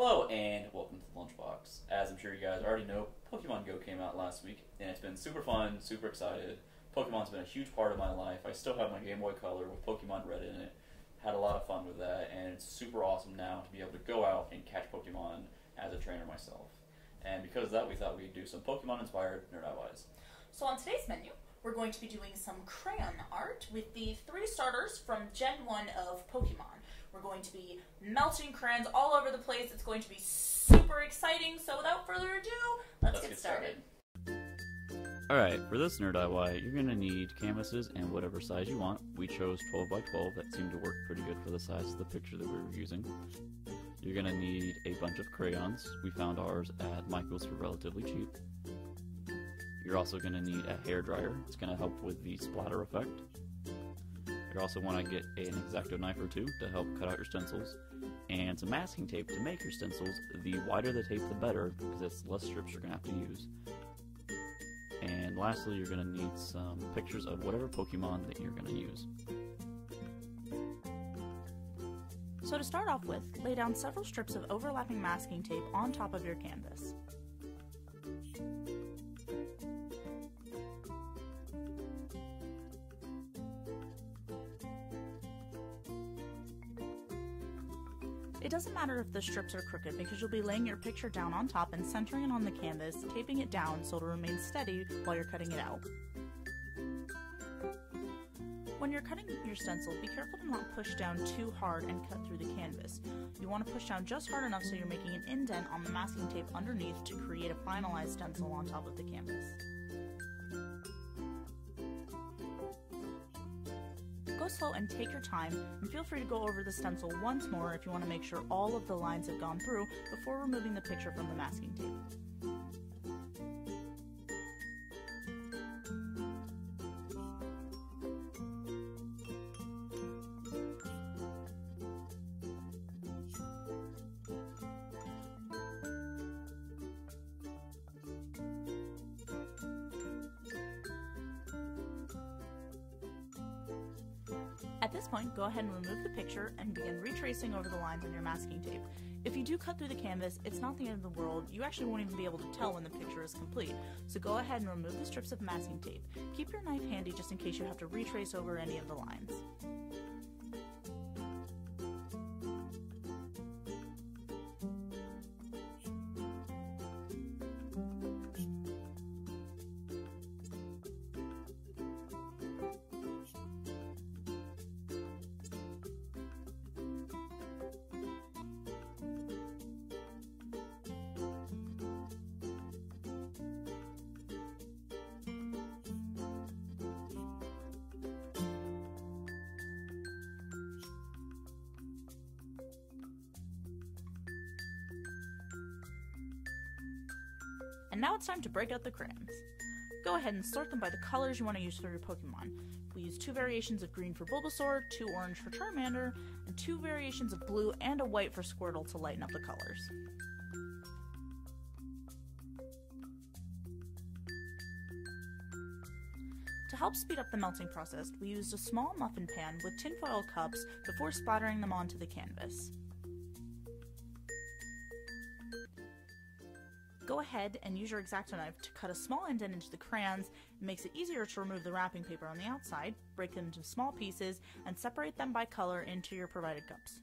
Hello and welcome to the Lunchbox. As I'm sure you guys already know, Pokemon Go came out last week and it's been super fun, super excited. Pokemon's been a huge part of my life. I still have my Game Boy Color with Pokemon Red in it. Had a lot of fun with that, and it's super awesome now to be able to go out and catch Pokemon as a trainer myself. And because of that, we thought we'd do some Pokemon inspired Nerd Eye-Wise. So on today's menu, we're going to be doing some crayon art with the 3 starters from Gen 1 of Pokemon. We're going to be melting crayons all over the place. It's going to be super exciting. So without further ado, let's get started. Alright, for this Nerd Eye-Wise, you're going to need canvases and whatever size you want. We chose 12 by 12. That seemed to work pretty good for the size of the picture that we were using. You're going to need a bunch of crayons. We found ours at Michael's for relatively cheap. You're also going to need a hairdryer. It's going to help with the splatter effect. You also want to get an X-Acto knife or two to help cut out your stencils, and some masking tape to make your stencils. The wider the tape, the better, because it's less strips you're going to have to use. And lastly, you're going to need some pictures of whatever Pokemon that you're going to use. So to start off with, lay down several strips of overlapping masking tape on top of your canvas. It doesn't matter if the strips are crooked because you'll be laying your picture down on top and centering it on the canvas, taping it down so it'll remain steady while you're cutting it out. When you're cutting your stencil, be careful to not push down too hard and cut through the canvas. You want to push down just hard enough so you're making an indent on the masking tape underneath to create a finalized stencil on top of the canvas. Go slow and take your time, and feel free to go over the stencil once more if you want to make sure all of the lines have gone through before removing the picture from the masking tape. At this point, go ahead and remove the picture and begin retracing over the lines on your masking tape. If you do cut through the canvas, it's not the end of the world. You actually won't even be able to tell when the picture is complete. So go ahead and remove the strips of masking tape. Keep your knife handy just in case you have to retrace over any of the lines. And now it's time to break out the crayons. Go ahead and sort them by the colors you want to use for your Pokemon. We use 2 variations of green for Bulbasaur, 2 orange for Charmander, and 2 variations of blue and a white for Squirtle to lighten up the colors. To help speed up the melting process, we used a small muffin pan with tinfoil cups before splattering them onto the canvas. Go ahead and use your X-Acto knife to cut a small indent into the crayons. It makes it easier to remove the wrapping paper on the outside, break them into small pieces, and separate them by color into your provided cups.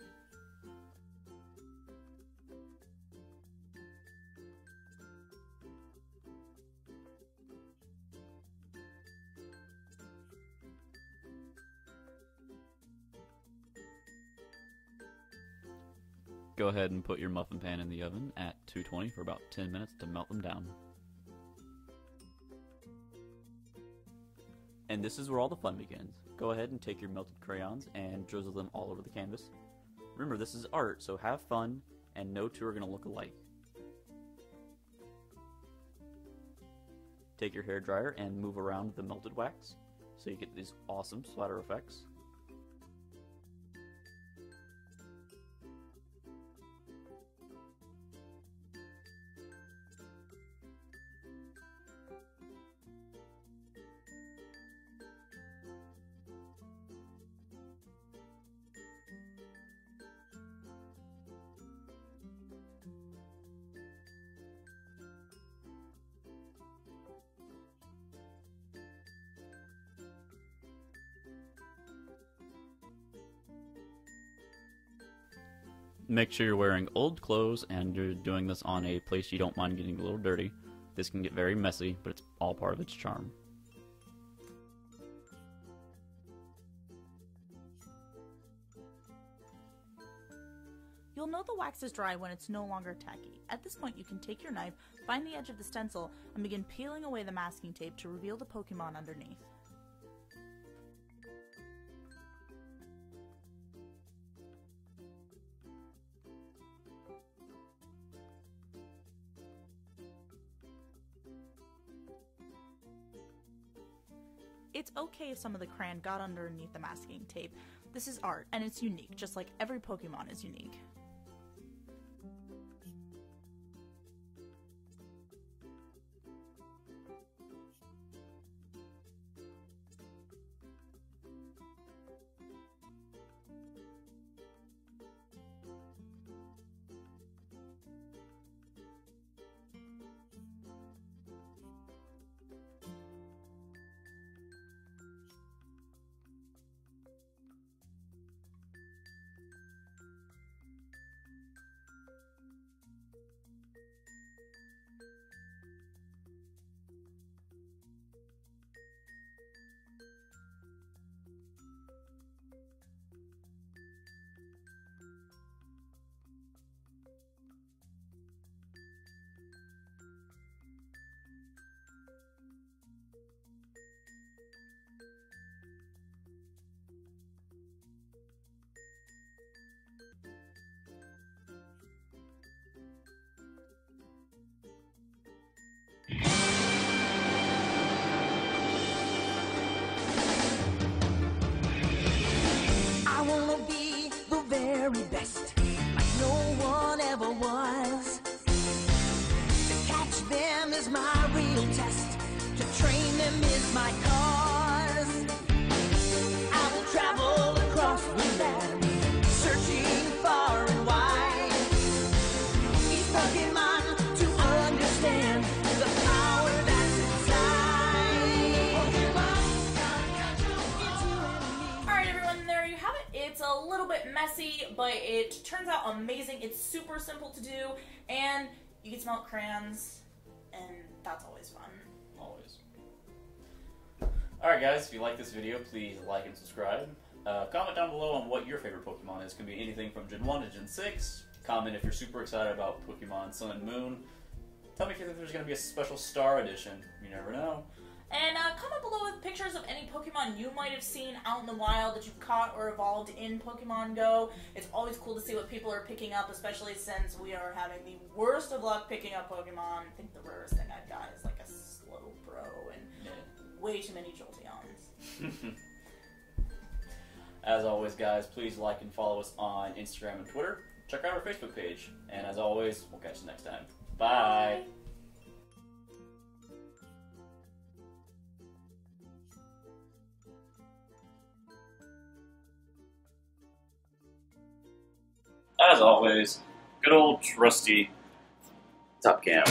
Go ahead and put your muffin pan in the oven at 220 for about 10 minutes to melt them down. And this is where all the fun begins. Go ahead and take your melted crayons and drizzle them all over the canvas. Remember, this is art, so have fun, and no two are going to look alike. Take your hairdryer and move around the melted wax so you get these awesome splatter effects. Make sure you're wearing old clothes and you're doing this on a place you don't mind getting a little dirty. This can get very messy, but it's all part of its charm. You'll know the wax is dry when it's no longer tacky. At this point, you can take your knife, find the edge of the stencil, and begin peeling away the masking tape to reveal the Pokemon underneath. It's okay if some of the crayon got underneath the masking tape. This is art, and it's unique, just like every Pokemon is unique. I wanna be the very best, like no one ever was. To catch them is my real test, to train them is my cause. I will travel across the land, searching far and wide. Each Pokemon to understand the power that's inside. Alright everyone, there you have it. It's a little bit messy, but it turns out amazing. It's super simple to do, and you can smell crayons, and that's always fun. Always. Alright guys, if you like this video, please like and subscribe. Comment down below on what your favorite Pokemon is. It can be anything from Gen 1 to Gen 6. Comment if you're super excited about Pokemon Sun and Moon. Tell me if you think there's going to be a special Star Edition. You never know. And comment below with pictures of any Pokemon you might have seen out in the wild that you've caught or evolved in Pokemon Go. It's always cool to see what people are picking up, especially since we are having the worst of luck picking up Pokemon. I think the rarest thing I've got is like a Slowbro and way too many Jolteons. As always, guys, please like and follow us on Instagram and Twitter. Check out our Facebook page. And as always, we'll catch you next time. Bye. As always, good old trusty top cam.